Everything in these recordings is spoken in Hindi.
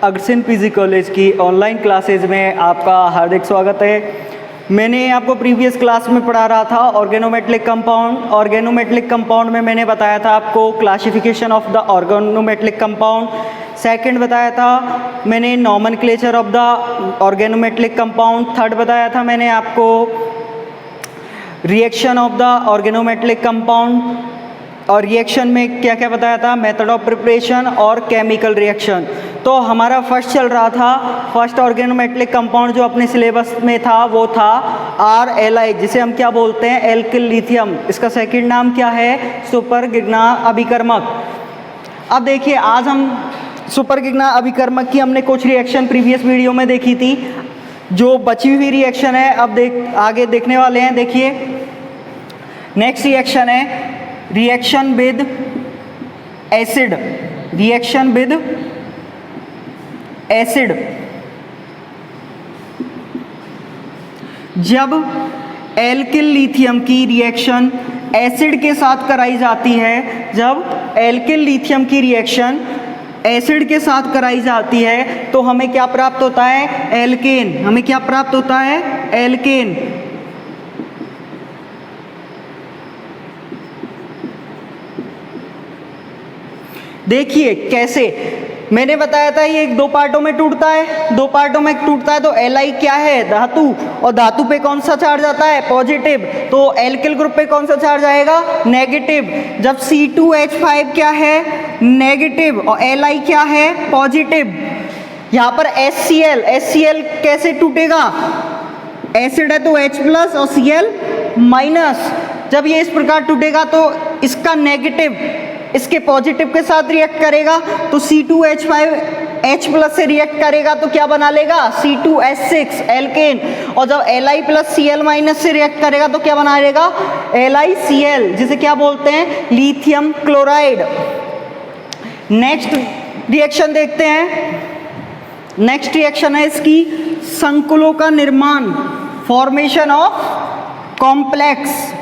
अग्रसेन पीजी कॉलेज की ऑनलाइन क्लासेज में आपका हार्दिक स्वागत है। मैंने आपको प्रीवियस क्लास में पढ़ा रहा था ऑर्गेनोमेटलिक कंपाउंड। ऑर्गेनोमेटलिक कंपाउंड में मैंने बताया था आपको classification of the organometallic compound. Second बताया था मैंने nomenclature of the organometallic compound. Third बताया था मैंने आपको reaction of the organometallic compound. और रिएक्शन में क्या क्या बताया था, मेथड ऑफ प्रिपरेशन और केमिकल रिएक्शन। तो हमारा फर्स्ट चल रहा था, फर्स्ट ऑर्गेनोमेटलिक कंपाउंड जो अपने सिलेबस में था वो था RLI, जिसे हम क्या बोलते हैं, एल्किल लिथियम। इसका सेकंड नाम क्या है, सुपर गिग्ना अभिकर्मक। अब देखिए आज हम सुपर गिग्ना अभिकर्मक की हमने कुछ रिएक्शन प्रीवियस वीडियो में देखी थी। जो बची हुई रिएक्शन है अब आगे देखने वाले हैं। देखिए नेक्स्ट रिएक्शन है reaction with acid. Reaction with acid, जब एल्किल लिथियम की रिएक्शन एसिड के साथ कराई जाती है, जब एल्किल लिथियम की रिएक्शन एसिड के साथ कराई जाती है तो हमें क्या प्राप्त होता है, एल्केन। हमें क्या प्राप्त होता है, एल्केन। देखिए कैसे, मैंने बताया था ये दो पार्टों में टूटता है, दो पार्टों में टूटता है। तो Li क्या है, धातु, और धातु पे कौन सा चार्ज आता है, पॉजिटिव। तो एल्किल ग्रुप पे कौन सा चार्ज आएगा, नेगेटिव। जब C2H5 क्या है, नेगेटिव, और Li क्या है, पॉजिटिव। यहाँ पर HCl कैसे टूटेगा, एसिड है तो H प्लस और Cl माइनस। जब ये इस प्रकार टूटेगा तो इसका नेगेटिव इसके पॉजिटिव के साथ रिएक्ट करेगा तो C2H5 H प्लस से रिएक्ट करेगा तो क्या बना लेगा, C2H6 एल्केन। और जब Li प्लस Cl माइनस से रिएक्ट करेगा तो क्या बना लेगा, LiCl, जिसे क्या बोलते हैं, लिथियम क्लोराइड। नेक्स्ट रिएक्शन देखते हैं। नेक्स्ट रिएक्शन है इसकी संकुलों का निर्माण, फॉर्मेशन ऑफ कॉम्प्लेक्स।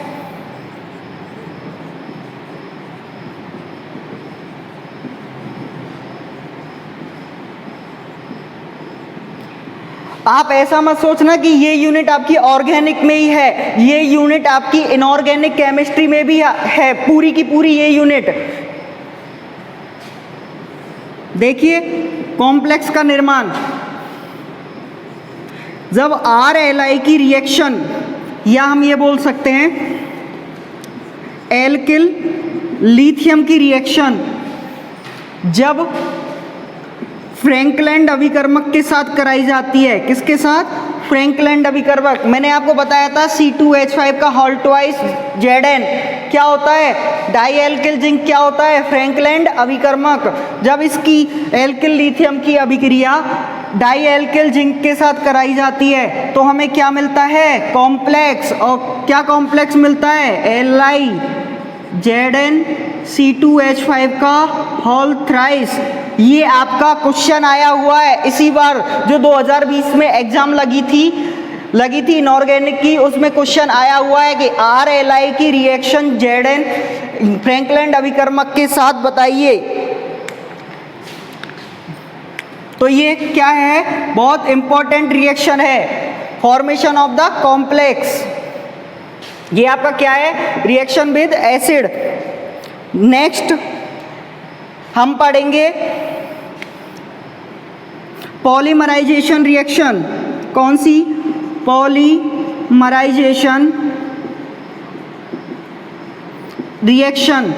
आप ऐसा मत सोचना कि ये यूनिट आपकी ऑर्गेनिक में ही है, ये यूनिट आपकी इनऑर्गेनिक केमिस्ट्री में भी है, पूरी की पूरी ये यूनिट। देखिए कॉम्प्लेक्स का निर्माण, जब RLI की रिएक्शन, या हम ये बोल सकते हैं एल्किल लिथियम की रिएक्शन जब फ्रैंकलैंड अभिकर्मक के साथ कराई जाती है, किसके साथ, फ्रैंकलैंड अभिकर्मक। मैंने आपको बताया था C2H5 का होल ट्वाइस Zn क्या होता है, डाई एल्किल जिंक क्या होता है, फ्रैंकलैंड अभिकर्मक। जब इसकी एल्किल लिथियम की अभिक्रिया डाई एल्किल जिंक के साथ कराई जाती है तो हमें क्या मिलता है, कॉम्प्लेक्स। और क्या कॉम्प्लेक्स मिलता है, LiZn C2H5 का होल थ्राइस। ये आपका क्वेश्चन आया हुआ है इसी बार, जो 2020 में एग्जाम लगी थी इनऑर्गेनिक की, उसमें क्वेश्चन आया हुआ है कि RLI की रिएक्शन Zn फ्रैंकलैंड अभिकर्मक के साथ बताइए। तो ये क्या है, बहुत इंपॉर्टेंट रिएक्शन है, फॉर्मेशन ऑफ द कॉम्प्लेक्स। ये आपका क्या है, रिएक्शन विद एसिड। नेक्स्ट हम पढ़ेंगे पॉलीमराइजेशन रिएक्शन। कौन सी, पॉलीमराइजेशन रिएक्शन।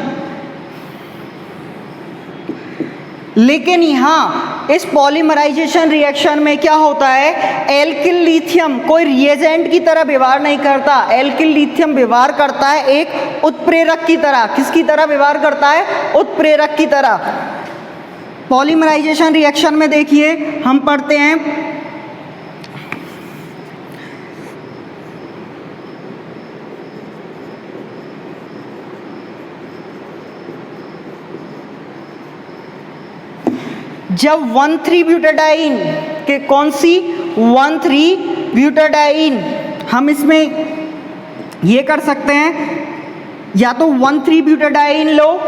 लेकिन यहाँ इस पॉलीमराइजेशन रिएक्शन में क्या होता है, एल्किल लिथियम कोई रिएजेंट की तरह व्यवहार नहीं करता, एल्किल लिथियम व्यवहार करता है एक उत्प्रेरक की तरह। किसकी तरह व्यवहार करता है, उत्प्रेरक की तरह। पॉलीमराइजेशन रिएक्शन में देखिए हम पढ़ते हैं जब 1,3-ब्यूटाडाइन के, कौन सी, 1,3-ब्यूटाडाइन, हम इसमें ये कर सकते हैं या तो 1,3-ब्यूटाडाइन लो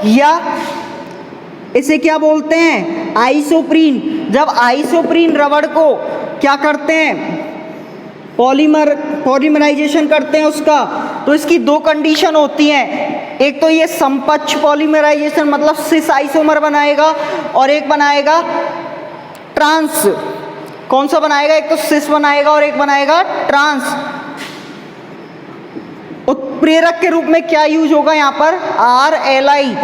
या इसे क्या बोलते हैं, आइसोप्रीन। जब आइसोप्रीन रबड़ को क्या करते हैं, पॉलीमराइजेशन करते हैं उसका, तो इसकी दो कंडीशन होती हैं। एक तो ये समपक्ष पॉलीमराइजेशन मतलब सिस आइसोमर बनाएगा, और एक बनाएगा ट्रांस। कौन सा बनाएगा, एक तो सिस बनाएगा और एक बनाएगा ट्रांस। उत्प्रेरक के रूप में क्या यूज होगा यहाँ पर, RLI।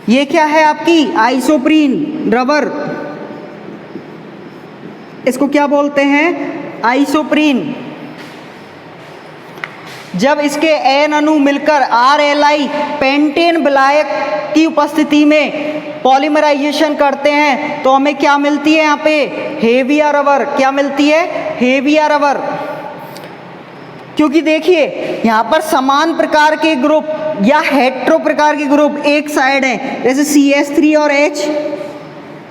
ये क्या है आपकी आइसोप्रीन रबर, इसको क्या बोलते हैं, आइसोप्रीन। जब इसके एन अणु मिलकर RLI पेंटेन विलायक की उपस्थिति में पॉलीमराइजेशन करते हैं तो हमें क्या मिलती है यहाँ पे, हेविया रबर। क्या मिलती है, हेविया रबर। क्योंकि देखिए यहाँ पर समान प्रकार के ग्रुप या हेट्रो प्रकार के ग्रुप एक साइड हैं, जैसे CH3 और H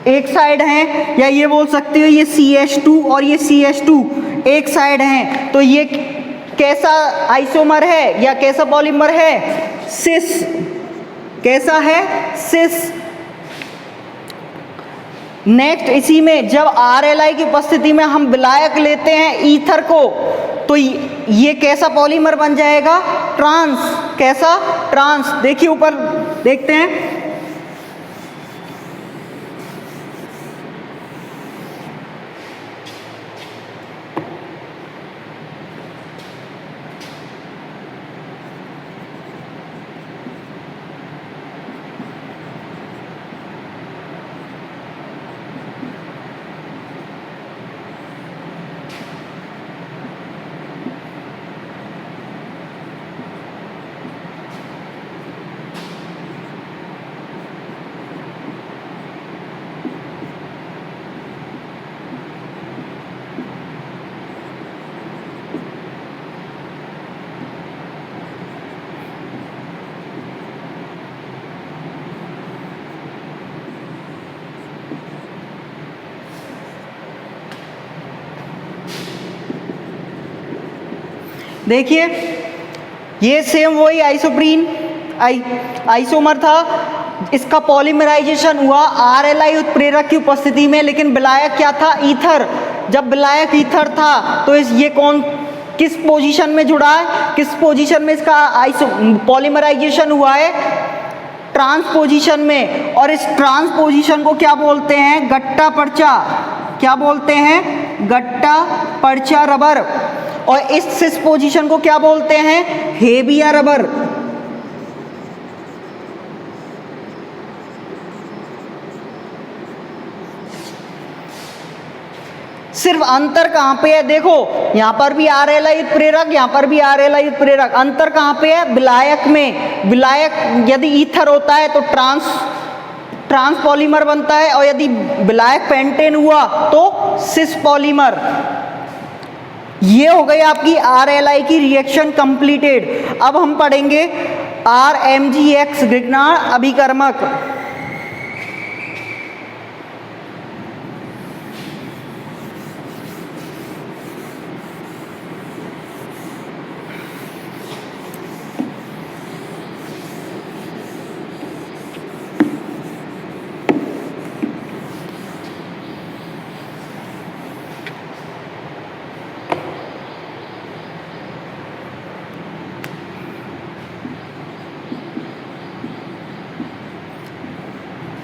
एक साइड हैं, या ये बोल सकते हो ये CH2 और ये CH2 एक साइड हैं। तो ये कैसा आइसोमर है या कैसा पॉलीमर है, सिस। कैसा है, सिस। नेक्स्ट इसी में जब RLI की उपस्थिति में हम विलायक लेते हैं ईथर को, तो ये कैसा पॉलीमर बन जाएगा, ट्रांस। कैसा, ट्रांस। देखिए ऊपर देखते हैं, देखिए ये सेम वही आइसोप्रीन आइसोमर था, इसका पॉलीमराइजेशन हुआ RLI उत्प्रेरक की उपस्थिति में, लेकिन विलायक क्या था, ईथर। जब विलायक ईथर था तो ये कौन किस पोजीशन में जुड़ा है, किस पोजीशन में इसका पॉलीमराइजेशन हुआ है, ट्रांस पोजीशन में। और इस ट्रांस पोजीशन को क्या बोलते हैं, गट्टा पर्चा। क्या बोलते हैं, गट्टा पर्चा रबर। और इस सिस पोजीशन को क्या बोलते हैं, हेविया रबर। सिर्फ अंतर कहाँ पे है, देखो यहाँ पर भी RLI उत्प्रेरक, यहाँ पर भी RLI उत्प्रेरक। अंतर कहाँ पे है, विलायक में। विलायक यदि ईथर होता है तो ट्रांस पॉलीमर बनता है, और यदि विलायक पेंटेन हुआ तो सिस पॉलीमर। ये हो गई आपकी RLI की रिएक्शन कंप्लीटेड। अब हम पढ़ेंगे RMGX ग्रिग्नार्ड अभिकर्मक।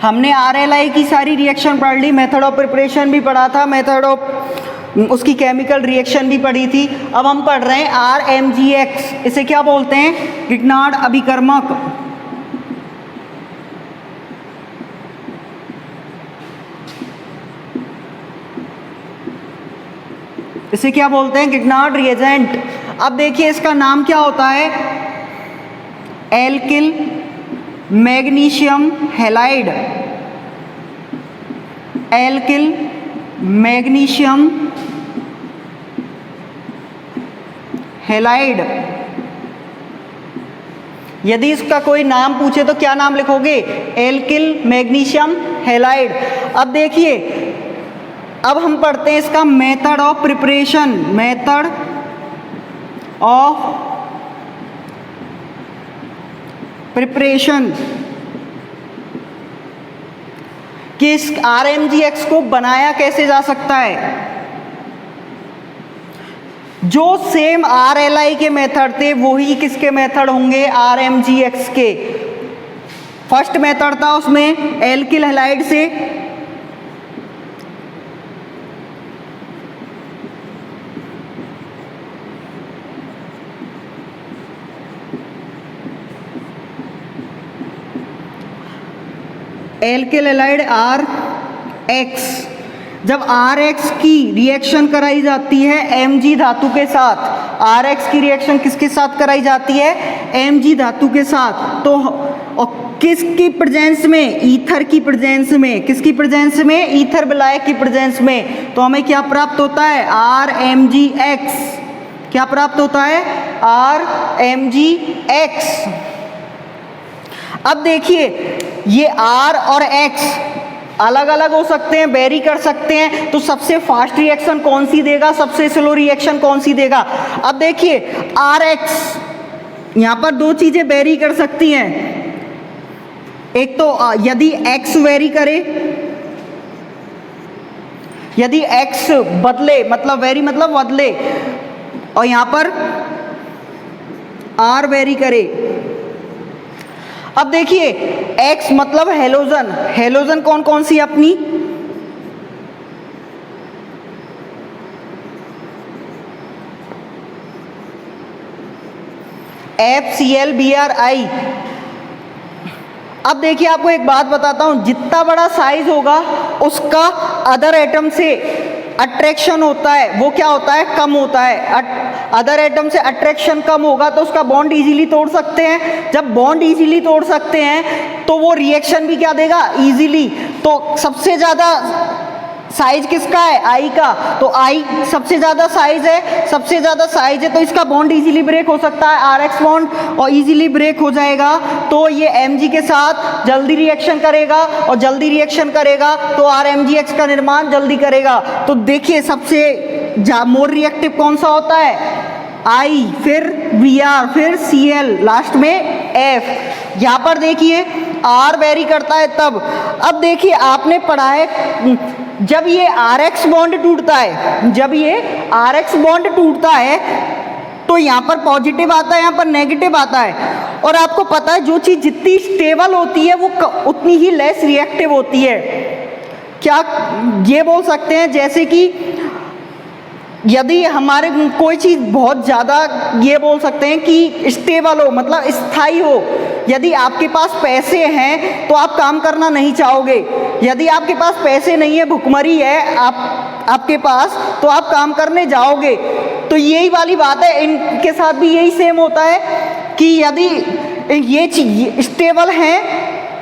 हमने RLI की सारी रिएक्शन पढ़ ली, मेथड ऑफ प्रिपरेशन भी पढ़ा था, मेथड ऑफ उसकी केमिकल रिएक्शन भी पढ़ी थी। अब हम पढ़ रहे हैं RMGX। इसे क्या बोलते हैं, ग्रिग्नार्ड अभिकर्मक। इसे क्या बोलते हैं, ग्रिग्नार्ड रिएजेंट। अब देखिए इसका नाम क्या होता है, alkyl magnesium halide. Alkyl magnesium halide. यदि इसका कोई नाम पूछे तो क्या नाम लिखोगे? Alkyl magnesium halide. अब देखिए, अब हम पढ़ते हैं इसका method of preparation. Method of preparation कि इस RMGX को बनाया कैसे जा सकता है। जो सेम RLI के मेथड थे वही किसके मेथड होंगे? RMGX के। फर्स्ट मेथड था उसमें एल्किल हैलाइड से, एल्किल हैलाइड RX। जब RX की रिएक्शन कराई जाती है Mg धातु के साथ, RX की रिएक्शन किसके साथ कराई जाती है? Mg धातु के साथ। तो और किसकी प्रेजेंस में? ईथर की प्रेजेंस में। किसकी प्रेजेंस में? ईथर विलायक की प्रेजेंस में। तो हमें क्या प्राप्त होता है? RMGX। क्या प्राप्त होता है? RMGX। अब देखिए, ये R और X अलग अलग हो सकते हैं, वेरी कर सकते हैं। तो सबसे फास्ट रिएक्शन कौन सी देगा, सबसे स्लो रिएक्शन कौन सी देगा? अब देखिए, RX, यहां पर दो चीजें वेरी कर सकती हैं। एक तो यदि X वेरी करे, यदि X बदले, मतलब वेरी मतलब बदले, और यहां पर R वेरी करे। अब देखिए, X मतलब हेलोजन। हेलोजन कौन कौन सी अपनी? FCl Bri। अब देखिए, आपको एक बात बताता हूं, जितना बड़ा साइज होगा उसका अदर एटम से अट्रैक्शन होता है, वो क्या होता है? कम होता है। अदर एटम से अट्रैक्शन कम होगा तो उसका बॉन्ड इजीली तोड़ सकते हैं। जब बॉन्ड इजीली तोड़ सकते हैं तो वो रिएक्शन भी क्या देगा? इजीली। तो सबसे ज़्यादा साइज किसका है? I का। तो I सबसे ज़्यादा साइज है, सबसे ज़्यादा साइज है तो इसका बॉन्ड इजीली ब्रेक हो सकता है, RX बॉन्ड, और इजीली ब्रेक हो जाएगा। तो ये Mg के साथ जल्दी रिएक्शन करेगा, और जल्दी रिएक्शन करेगा तो RMGX का निर्माण जल्दी करेगा। तो देखिए, सबसे मोर रिएक्टिव कौन सा होता है? I, फिर Br, फिर Cl, लास्ट में F। यहाँ पर देखिए, R वेरी करता है तब। अब देखिए, आपने पढ़ा है जब ये RX बॉन्ड टूटता है, जब ये RX बॉन्ड टूटता है तो यहाँ पर पॉजिटिव आता है, यहाँ पर नेगेटिव आता है। और आपको पता है, जो चीज़ जितनी स्टेबल होती है वो उतनी ही लेस रिएक्टिव होती है। क्या ये बोल सकते हैं, जैसे कि यदि हमारे कोई चीज़ बहुत ज़्यादा, ये बोल सकते हैं कि स्टेबल हो, मतलब स्थायी हो। यदि आपके पास पैसे हैं तो आप काम करना नहीं चाहोगे। यदि आपके पास पैसे नहीं है, भुखमरी है आपके पास, तो आप काम करने जाओगे। तो यही वाली बात है, इनके साथ भी यही सेम होता है कि यदि ये चीज स्टेबल हैं,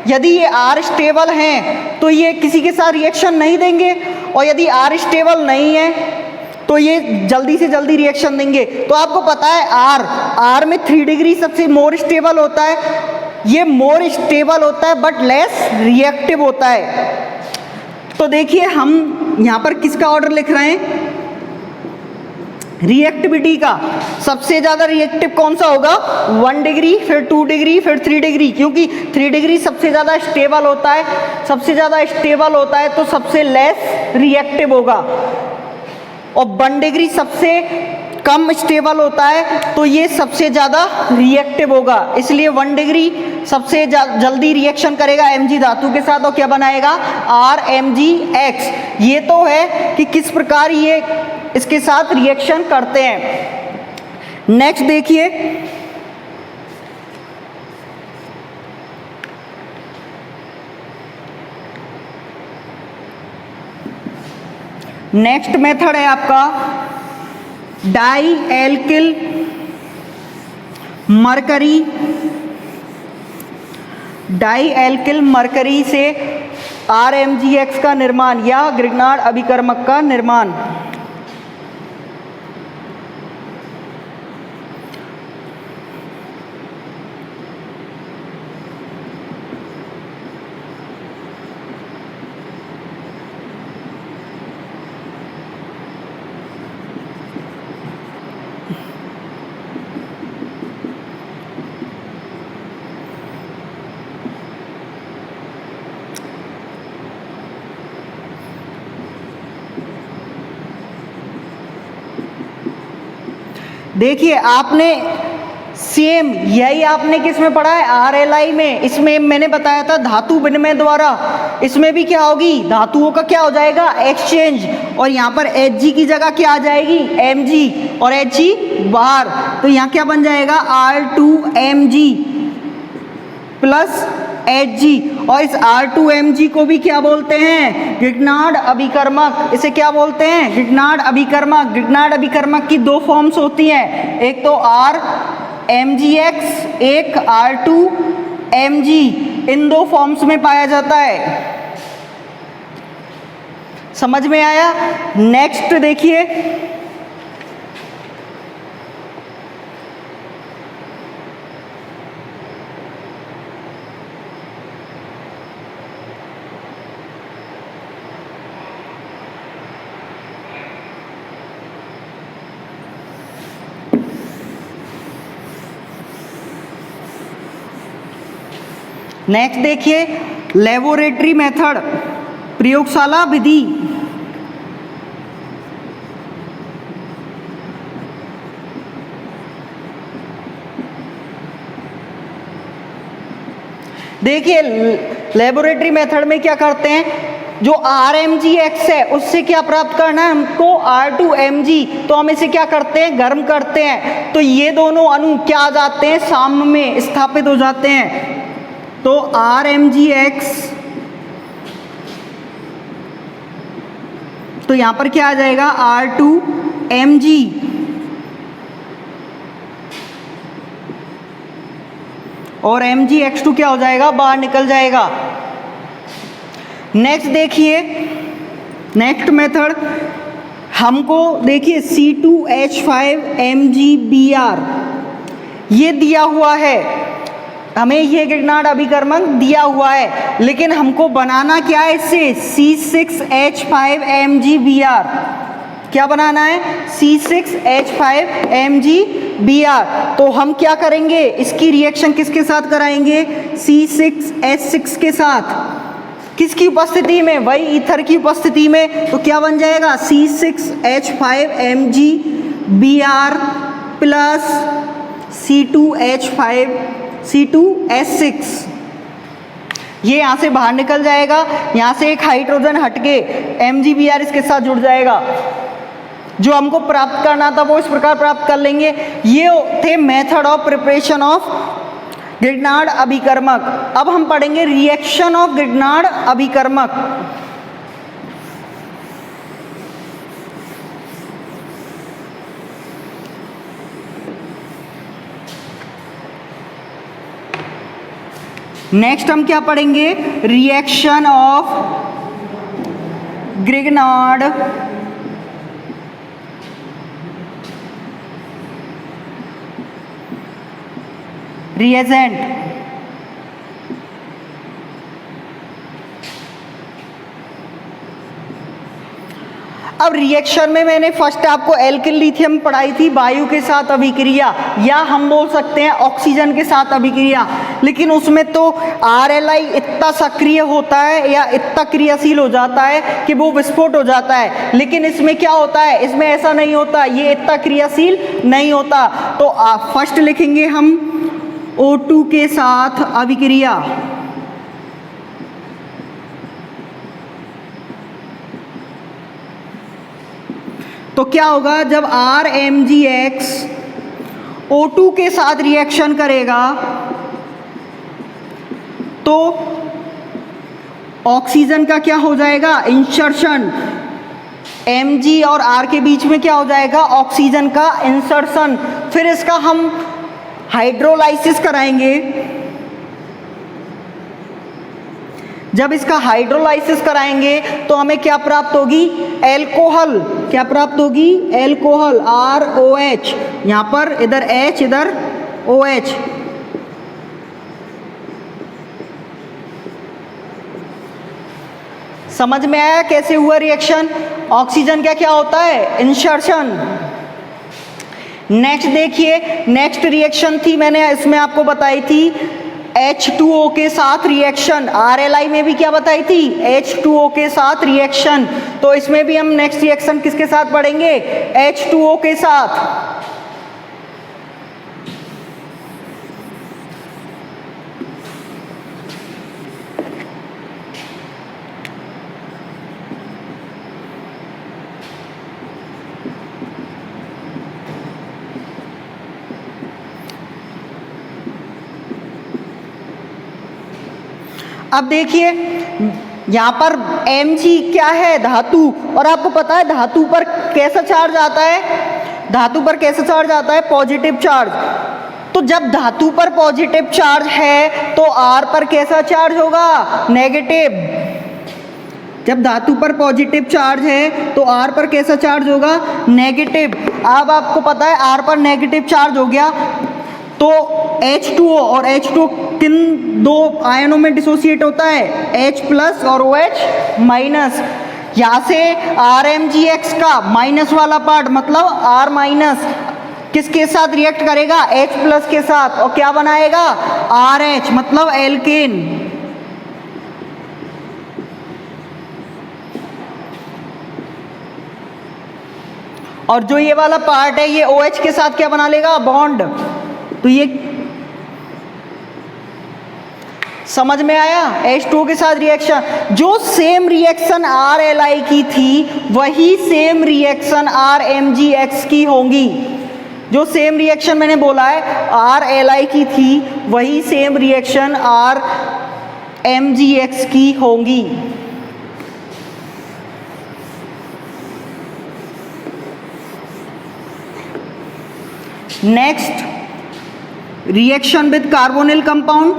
यदि ये R स्टेबल हैं तो ये किसी के साथ रिएक्शन नहीं देंगे, और यदि R स्टेबल नहीं है तो ये जल्दी से जल्दी रिएक्शन देंगे। तो आपको पता है, R में 3 डिग्री सबसे मोर स्टेबल होता है। ये मोर स्टेबल होता है बट लेस रिएक्टिव होता है। तो देखिए, हम यहाँ पर किसका ऑर्डर लिख रहे हैं? रिएक्टिविटी का। सबसे ज़्यादा रिएक्टिव कौन सा होगा? 1 डिग्री, फिर 2 डिग्री, फिर 3 डिग्री, क्योंकि 3 डिग्री सबसे ज़्यादा स्टेबल होता है। सबसे ज़्यादा स्टेबल होता है तो सबसे लेस रिएक्टिव होगा। और 1 डिग्री सबसे कम स्टेबल होता है तो ये सबसे ज़्यादा रिएक्टिव होगा। इसलिए 1 डिग्री सबसे जल्दी रिएक्शन करेगा Mg धातु के साथ, और क्या बनाएगा? RMGX। ये तो है कि किस प्रकार ये इसके साथ रिएक्शन करते हैं। नेक्स्ट देखिए, नेक्स्ट मेथड है आपका dialkyl mercury. Dialkyl mercury से RMGX का निर्माण या ग्रिग्नार्ड अभिकर्मक का निर्माण। देखिए आपने सेम यही आपने किस में पढ़ा है, RLI में। इसमें मैंने बताया था धातु विनिमय द्वारा, इसमें भी क्या होगी, धातुओं का क्या हो जाएगा, एक्सचेंज। और यहाँ पर Hg की जगह क्या आ जाएगी, Mg, और Hg बाहर, तो यहाँ क्या बन जाएगा, R2Mg प्लस Hg। और इस R2Mg को भी क्या बोलते हैं, ग्रिग्नार्ड अभिकर्मक। इसे क्या बोलते हैं, ग्रिग्नार्ड अभिकर्मक। ग्रिग्नार्ड अभिकर्मक की दो फॉर्म्स होती हैं, एक तो RMGX, एक R2Mg, इन दो फॉर्म्स में पाया जाता है। समझ में आया। नेक्स्ट देखिए, नेक्स्ट देखिए, लेबोरेटरी मेथड, प्रयोगशाला विधि। देखिए लेबोरेटरी मेथड में क्या करते हैं, जो RMGX है उससे क्या प्राप्त करना है हमको, R2Mg। तो हम इसे क्या करते हैं, गर्म करते हैं, तो ये दोनों अणु क्या आ जाते हैं, साम्य में स्थापित हो जाते हैं। तो RMGX, तो यहां पर क्या आ जाएगा, R2Mg। और MgX2 क्या हो जाएगा, बाहर निकल जाएगा। नेक्स्ट देखिए, नेक्स्ट मेथड हमको देखिए C2H5MgBr ये दिया हुआ है, हमें ये ग्रिग्नार्ड अभिकर्मक दिया हुआ है, लेकिन हमको बनाना क्या है इससे, C6H5MgBr। क्या बनाना है, C6H5MgBr। तो हम क्या करेंगे, इसकी रिएक्शन किसके साथ कराएंगे, C6H6 के साथ। किसकी उपस्थिति में, वही ईथर की उपस्थिति में। तो क्या बन जाएगा, C6H5MgBr प्लस C2H6। ये यहाँ से बाहर निकल जाएगा, यहाँ से एक हाइड्रोजन हटके MgBr इसके साथ जुड़ जाएगा। जो हमको प्राप्त करना था वो इस प्रकार प्राप्त कर लेंगे। ये थे method of preparation of Grignard अभिकर्मक। अब हम पढ़ेंगे रिएक्शन ऑफ ग्रिग्नार्ड अभिकर्मक। नेक्स्ट हम क्या पढ़ेंगे, रिएक्शन ऑफ ग्रिग्नार्ड रिएजेंट। अब रिएक्शन में मैंने फर्स्ट आपको एल्किल लिथियम पढ़ाई थी, वायु के साथ अभिक्रिया, या हम बोल सकते हैं ऑक्सीजन के साथ अभिक्रिया। लेकिन उसमें तो RLI इतना सक्रिय होता है या इतना क्रियाशील हो जाता है कि वो विस्फोट हो जाता है। लेकिन इसमें क्या होता है, इसमें ऐसा नहीं होता, ये इतना क्रियाशील नहीं होता। तो फर्स्ट लिखेंगे हम O2 के साथ अभिक्रिया। तो क्या होगा, जब RMGX O2 के साथ रिएक्शन करेगा तो ऑक्सीजन का क्या हो जाएगा, इंसर्शन। Mg और R के बीच में क्या हो जाएगा, ऑक्सीजन का इंसर्शन। फिर इसका हम हाइड्रोलाइसिस कराएंगे। जब इसका हाइड्रोलाइसिस कराएंगे तो हमें क्या प्राप्त होगी, एल्कोहल। क्या प्राप्त होगी, एल्कोहल, ROH, यहाँ पर इधर H इधर OH। समझ में आया कैसे हुआ रिएक्शन। ऑक्सीजन क्या क्या होता है, इंसर्शन। नेक्स्ट देखिए, नेक्स्ट रिएक्शन थी मैंने इसमें आपको बताई थी H2O के साथ रिएक्शन। RLI में भी क्या बताई थी, H2O के साथ रिएक्शन। तो इसमें भी हम नेक्स्ट रिएक्शन किसके साथ पढ़ेंगे, H2O के साथ। अब देखिए यहाँ पर Mg क्या है, धातु, और आपको पता है धातु पर कैसा चार्ज आता है, धातु पर कैसा चार्ज आता है, पॉजिटिव चार्ज। तो जब धातु पर पॉजिटिव चार्ज है तो R पर कैसा चार्ज होगा, नेगेटिव। जब धातु पर पॉजिटिव चार्ज है तो R पर कैसा चार्ज होगा, नेगेटिव। अब आपको पता है R पर नेगेटिव चार्ज हो गया तो H2O और H2O किन दो आयनों में डिसोसिएट होता है, H प्लस और OH माइनस। यहाँ से RMgX का माइनस वाला पार्ट मतलब R माइनस किसके साथ रिएक्ट करेगा, H प्लस के साथ, और क्या बनाएगा, RH मतलब एल्केन। और जो ये वाला पार्ट है ये OH के साथ क्या बना लेगा, बॉन्ड। तो ये समझ में आया, H2O के साथ रिएक्शन। जो सेम रिएक्शन RLI की थी वही सेम रिएक्शन RMgX की होंगी। जो सेम रिएक्शन मैंने बोला है RLI की थी वही सेम रिएक्शन RMgX की होंगी। Next, reaction with carbonyl compound.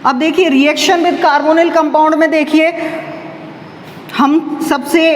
अब देखिए रिएक्शन विद कार्बोनिल कंपाउंड में देखिए हम सबसे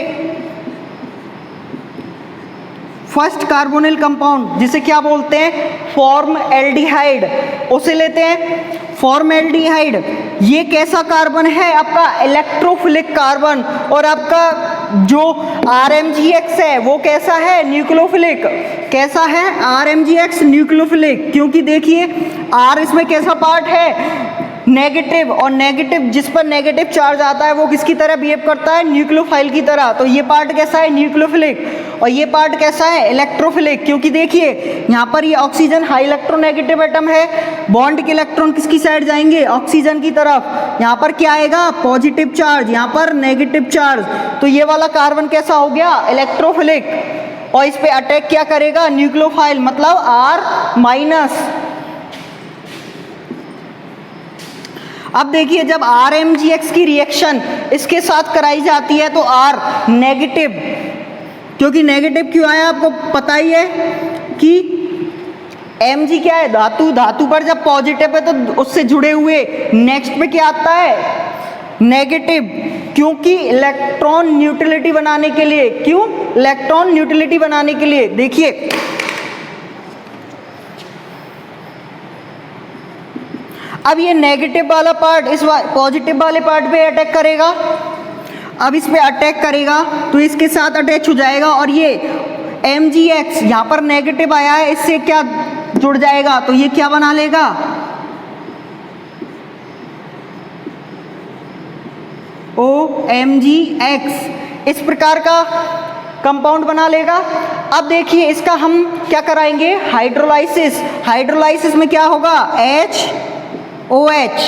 फर्स्ट कार्बोनिल कंपाउंड जिसे क्या बोलते हैं, फॉर्मएल्डिहाइड, उसे लेते हैं। फॉर्मएल्डिहाइड ये कैसा कार्बन है, आपका इलेक्ट्रोफिलिक कार्बन, और आपका जो RMgX है वो कैसा है, न्यूक्लियोफिलिक। कैसा है, RMgX न्यूक्लियोफिलिक, क्योंकि देखिए R इसमें कैसा पार्ट है, नेगेटिव, और नेगेटिव जिस पर नेगेटिव चार्ज आता है वो किसकी तरह बिहेव करता है, न्यूक्लियोफाइल की तरह। तो ये पार्ट कैसा है, न्यूक्लियोफिलिक, और ये पार्ट कैसा है, इलेक्ट्रोफिलिक, क्योंकि देखिए यहाँ पर ये ऑक्सीजन हाई इलेक्ट्रोनेगेटिव एटम है, बॉन्ड के इलेक्ट्रॉन किसकी साइड जाएंगे, ऑक्सीजन की तरफ। यहाँ पर क्या आएगा, पॉजिटिव चार्ज, यहाँ पर नेगेटिव चार्ज। तो ये वाला कार्बन कैसा हो गया, इलेक्ट्रोफिलिक, और इस पे अटैक क्या करेगा, न्यूक्लियोफाइल, मतलब R माइनस। अब देखिए जब RMgX की रिएक्शन इसके साथ कराई जाती है तो R नेगेटिव, क्योंकि नेगेटिव क्यों आया आपको पता ही है कि Mg क्या है, धातु, धातु पर जब पॉजिटिव है तो उससे जुड़े हुए नेक्स्ट में क्या आता है, नेगेटिव, क्योंकि इलेक्ट्रॉन न्यूट्रलिटी बनाने के लिए, क्यों, इलेक्ट्रॉन न्यूट्रलिटी बनाने के लिए। देखिए अब ये नेगेटिव वाला पार्ट इस पॉजिटिव वाले पार्ट पे अटैक करेगा। अब इस पे अटैक करेगा तो इसके साथ अटैच हो जाएगा, और ये MgX यहाँ पर नेगेटिव आया है, इससे क्या जुड़ जाएगा, तो ये क्या बना लेगा, OMgX, इस प्रकार का कंपाउंड बना लेगा। अब देखिए इसका हम क्या कराएंगे, हाइड्रोलाइसिस। हाइड्रोलाइसिस में क्या होगा, HOH,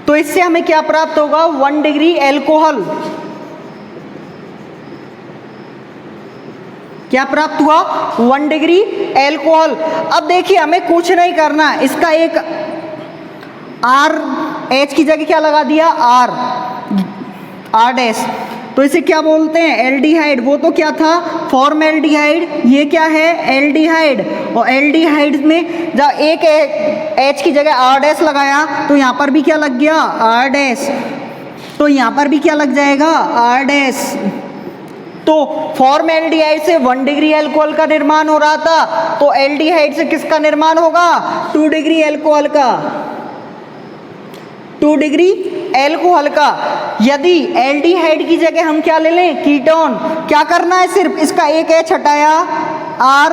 तो इससे हमें क्या प्राप्त होगा, 1 डिग्री एल्कोहल। क्या प्राप्त हुआ, 1 डिग्री एल्कोहल। अब देखिए हमें कुछ नहीं करना, इसका एक R H की जगह क्या लगा दिया, R डैश, तो इसे क्या बोलते हैं, एल्डिहाइड। वो तो क्या था, फॉर्मेल्डिहाइड, ये क्या है, एल्डिहाइड। और एल्डिहाइड में जब एक H की जगह R डैश लगाया तो यहाँ पर भी क्या लग गया, R डैश, तो यहाँ पर भी क्या लग जाएगा, R डैश। तो फॉर्मेल्डिहाइड से 1 डिग्री अल्कोहल का निर्माण हो रहा था, तो एल्डिहाइड से किसका निर्माण होगा, 2 डिग्री अल्कोहल का, 2 डिग्री एल्कोहल का। यदि एल्डिहाइड की जगह हम क्या ले लें, कीटोन, क्या करना है, सिर्फ इसका एक H हटाया, R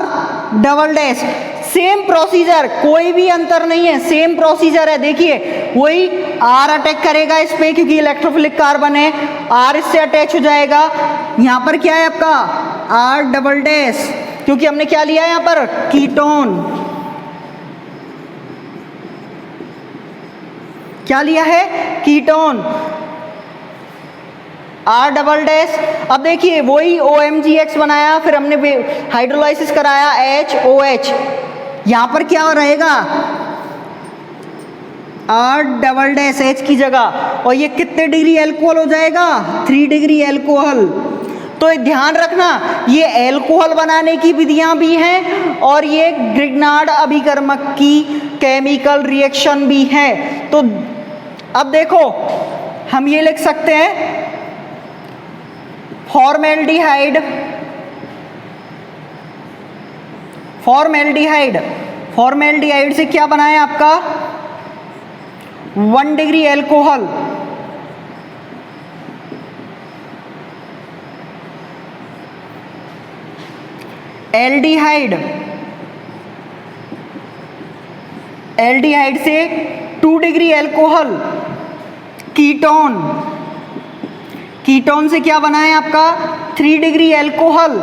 double dash, same procedure, कोई भी अंतर नहीं है, सेम प्रोसीजर है। देखिए वही R अटैक करेगा इस पे क्योंकि इलेक्ट्रोफिलिक कार्बन है, R इससे अटैच हो जाएगा। यहाँ पर क्या है आपका, R डबल डैश, क्योंकि हमने क्या लिया है यहाँ पर, कीटोन, क्या लिया है, कीटोन, R डबल डैश। अब देखिए वही OMgX बनाया, फिर हमने हाइड्रोलाइसिस कराया HOH, यहाँ पर क्या रहेगा, R डबल डैश H की जगह, और ये कितने डिग्री एल्कोहल हो जाएगा, 3 डिग्री एल्कोहल। तो ध्यान रखना ये एल्कोहल बनाने की विधियां भी हैं और ये ग्रिग्नार्ड अभिकर्मक की केमिकल रिएक्शन भी है। तो अब देखो हम ये लिख सकते हैं, फॉर्मेल्डिहाइड, फॉर्मेल्डिहाइड, फॉर्मेल्डिहाइड से क्या बना है आपका, 1 डिग्री एल्कोहल, एल्डिहाइड, एल्डिहाइड से 2 डिग्री एल्कोहल, कीटोन, कीटोन से क्या बना है आपका, 3 डिग्री एल्कोहल।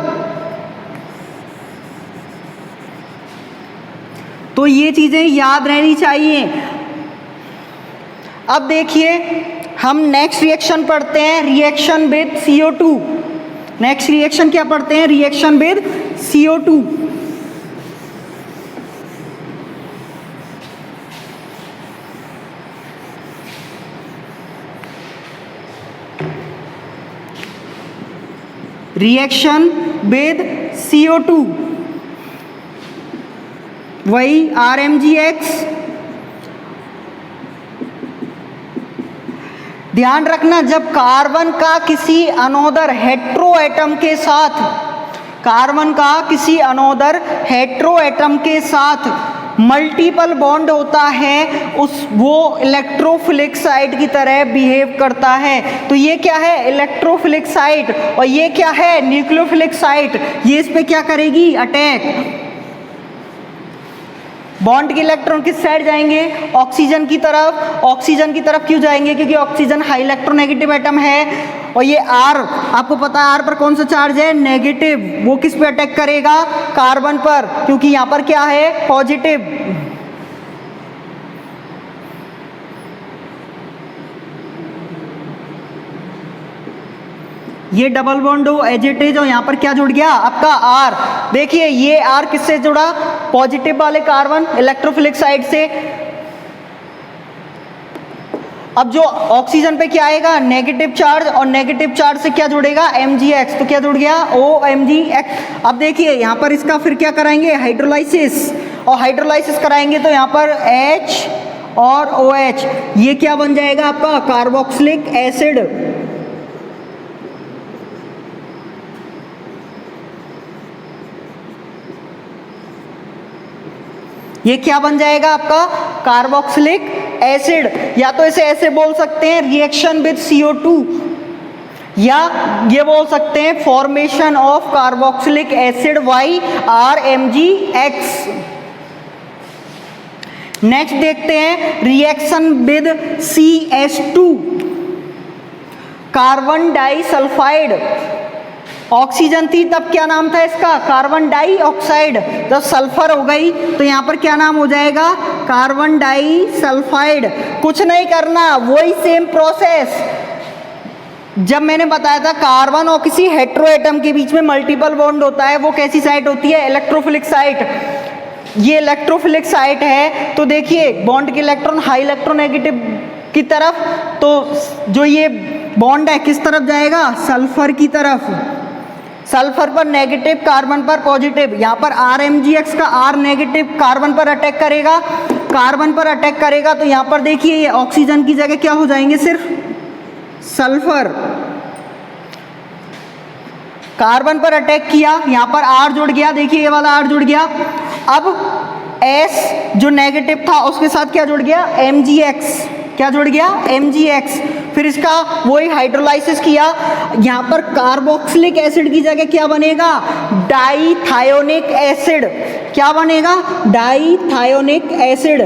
तो ये चीजें याद रहनी चाहिए। अब देखिए हम नेक्स्ट रिएक्शन पढ़ते हैं, reaction with CO2। Next reaction क्या पढ़ते हैं, reaction with CO2। Reaction with CO2, वही RMgX। ध्यान रखना जब कार्बन का किसी अनोदर हेट्रो एटम के साथ, कार्बन का किसी अनोदर हेट्रो एटम के साथ मल्टीपल बॉन्ड होता है, उस वो इलेक्ट्रोफिलिक साइट की तरह बिहेव करता है। तो ये क्या है, इलेक्ट्रोफिलिक साइट, और ये क्या है, न्यूक्लियोफिलिक साइट। ये इस पे क्या करेगी, अटैक। बॉन्ड के इलेक्ट्रॉन किस साइड जाएंगे, ऑक्सीजन की तरफ। ऑक्सीजन की तरफ क्यों जाएंगे, क्योंकि ऑक्सीजन हाई इलेक्ट्रोनेगेटिव एटम है। और ये R, आपको पता है R पर कौन सा चार्ज है, नेगेटिव। वो किस पे अटैक करेगा, कार्बन पर, क्योंकि यहाँ पर क्या है, पॉजिटिव। ये डबल बॉन्ड हो, एजिटेज हो, यहाँ पर क्या जुड़ गया आपका R। देखिए ये R किससे जुड़ा, पॉजिटिव वाले कार्बन इलेक्ट्रोफिलिक साइड से। अब जो ऑक्सीजन पे क्या आएगा, नेगेटिव चार्ज, और नेगेटिव चार्ज से क्या जुड़ेगा, Mgx। तो क्या जुड़ गया, OMgX। अब देखिए यहाँ पर इसका फिर क्या कराएंगे, हाइड्रोलाइसिस, और हाइड्रोलाइसिस कराएंगे तो यहाँ पर H और OH, ये क्या बन जाएगा आपका, कार्बोक्सिलिक एसिड। ये क्या बन जाएगा आपका, कार्बोक्सिलिक एसिड। या तो इसे ऐसे बोल सकते हैं, रिएक्शन विद CO2, या ये बोल सकते हैं formation of carboxylic acid by RMgX। Next देखते हैं reaction with CS2, carbon disulphide. Oxygen थी तब क्या नाम था इसका, कार्बन डाइऑक्साइड। जब सल्फर हो गई तो यहाँ पर क्या नाम हो जाएगा, कार्बन डाइसल्फाइड। कुछ नहीं करना, वही सेम प्रोसेस जब मैंने बताया था, कार्बन और किसी हेट्रो एटम के बीच में मल्टीपल बॉन्ड होता है, वो कैसी साइट होती है, इलेक्ट्रोफिलिक साइट। ये इलेक्ट्रोफिलिक साइट है, तो देखिए बॉन्ड के इलेक्ट्रॉन हाई इलेक्ट्रोनेगेटिव की तरफ, तो जो ये बॉन्ड है किस तरफ जाएगा, सल्फर की तरफ। सल्फर पर नेगेटिव, कार्बन पर पॉजिटिव। यहाँ पर RMgX का R नेगेटिव कार्बन पर अटैक करेगा, कार्बन पर अटैक करेगा तो यहाँ पर देखिए ये ऑक्सीजन की जगह क्या हो जाएंगे, सिर्फ सल्फर। कार्बन पर अटैक किया, यहाँ पर R जुड़ गया, देखिए ये वाला R जुड़ गया। अब S जो नेगेटिव था उसके साथ क्या जुड़ गया, Mgx। क्या जुड़ गया, Mgx। फिर इसका वही हाइड्रोलाइसिस किया, यहाँ पर कार्बोक्सिलिक एसिड की जगह क्या बनेगा, डाईथायोनिक एसिड। क्या बनेगा, डाईथायोनिक एसिड।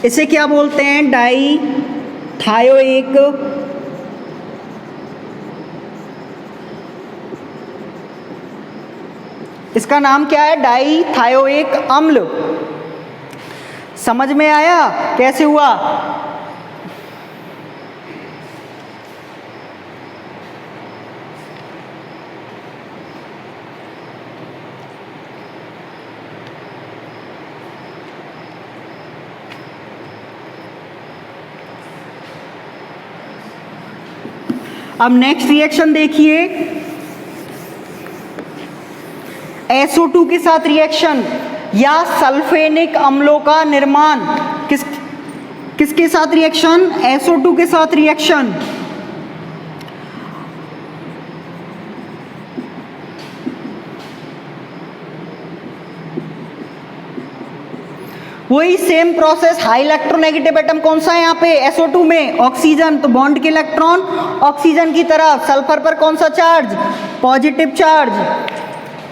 इसे क्या बोलते हैं, डाईथायोइक इसका नाम क्या है, डाईथायोइक अम्ल। समझ में आया कैसे हुआ। अब नेक्स्ट रिएक्शन देखिए, SO2 के साथ रिएक्शन या सल्फेनिक अम्लों का निर्माण। किसके साथ रिएक्शन, SO2 के साथ रिएक्शन। वही same process, high electronegative atom कौन सा है यहाँ पे, SO2 में ऑक्सीजन, तो बॉन्ड के इलेक्ट्रॉन ऑक्सीजन की तरफ। सल्फर पर कौन सा चार्ज, पॉजिटिव चार्ज,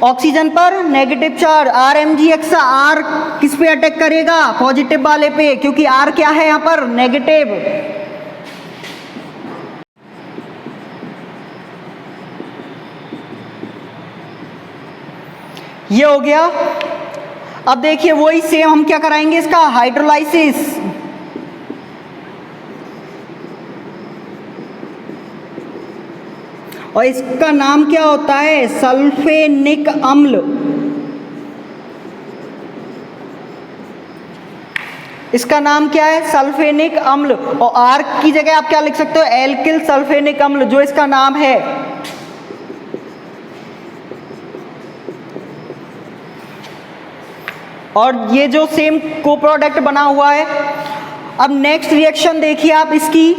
ऑक्सीजन पर नेगेटिव चार्ज। RMgX का R किस पे अटैक करेगा, पॉजिटिव वाले पे, क्योंकि R क्या है यहाँ पर, नेगेटिव। ये हो गया। अब देखिए वही सेम हम क्या कराएंगे, इसका हाइड्रोलाइसिस। और इसका नाम क्या होता है, सल्फेनिक अम्ल। इसका नाम क्या है, सल्फेनिक अम्ल। और R की जगह आप क्या लिख सकते हो, एल्किल सल्फेनिक अम्ल, जो इसका नाम है। और ये जो सेम को प्रोडक्ट बना हुआ है। अब नेक्स्ट रिएक्शन देखिए आप इसकी,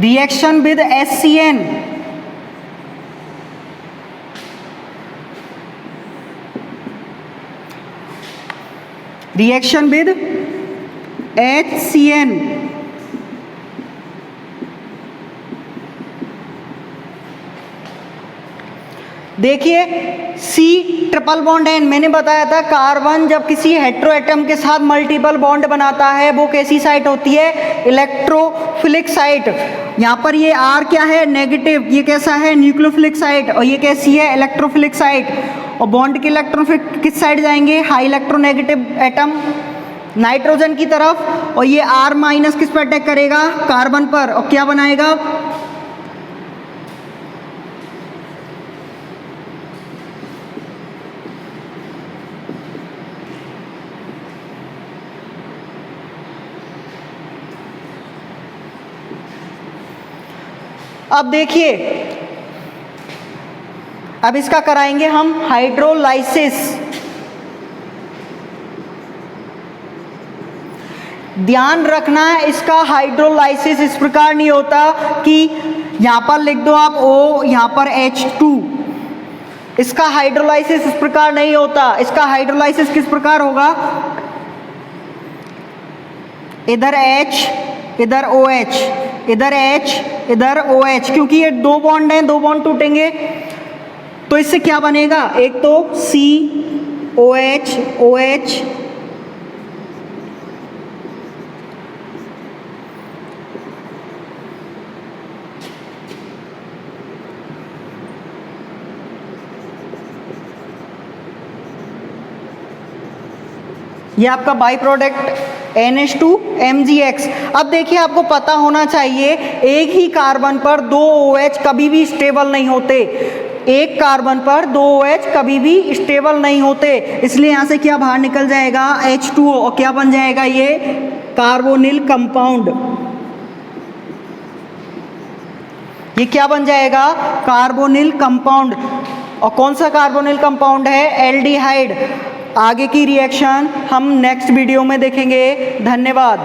reaction with HCN। Reaction with HCN। देखिए C ट्रिपल बॉन्ड N, मैंने बताया था कार्बन जब किसी हेटेरो एटम के साथ मल्टीपल बॉन्ड बनाता है वो कैसी साइट होती है, इलेक्ट्रोफिलिक साइट। यहाँ पर ये R क्या है, नेगेटिव, ये कैसा है, न्यूक्लियोफिलिक साइट, और ये कैसी है, इलेक्ट्रोफिलिक साइट। और बॉन्ड के इलेक्ट्रोन किस साइड जाएंगे, हाई इलेक्ट्रोनेगेटिव एटम नाइट्रोजन की तरफ। और ये R माइनस किस पर अटैक करेगा, कार्बन पर, और क्या बनाएगा, अब देखिए अब इसका कराएंगे हम हाइड्रोलाइसिस। ध्यान रखना है इसका हाइड्रोलाइसिस इस प्रकार नहीं होता कि यहां पर लिख दो आप O, यहां पर H2। इसका हाइड्रोलाइसिस इस प्रकार नहीं होता। इसका हाइड्रोलाइसिस किस प्रकार होगा, इधर H इधर OH, इधर H इधर OH, क्योंकि ये दो बॉन्ड हैं, दो बॉन्ड टूटेंगे तो इससे क्या बनेगा, एक तो COH OH, ये आपका बाई प्रोडक्ट NH2 Mgx। अब देखिए आपको पता होना चाहिए एक ही कार्बन पर दो OH कभी भी स्टेबल नहीं होते, एक कार्बन पर दो OH कभी भी स्टेबल नहीं होते, इसलिए यहाँ से क्या बाहर निकल जाएगा H2O और क्या बन जाएगा ये कार्बोनिल कंपाउंड। ये क्या बन जाएगा कार्बोनिल कंपाउंड। और कौन सा कार्बोनिल कंपाउंड है एल्डिहाइड। आगे की रिएक्शन हम नेक्स्ट वीडियो में देखेंगे। धन्यवाद।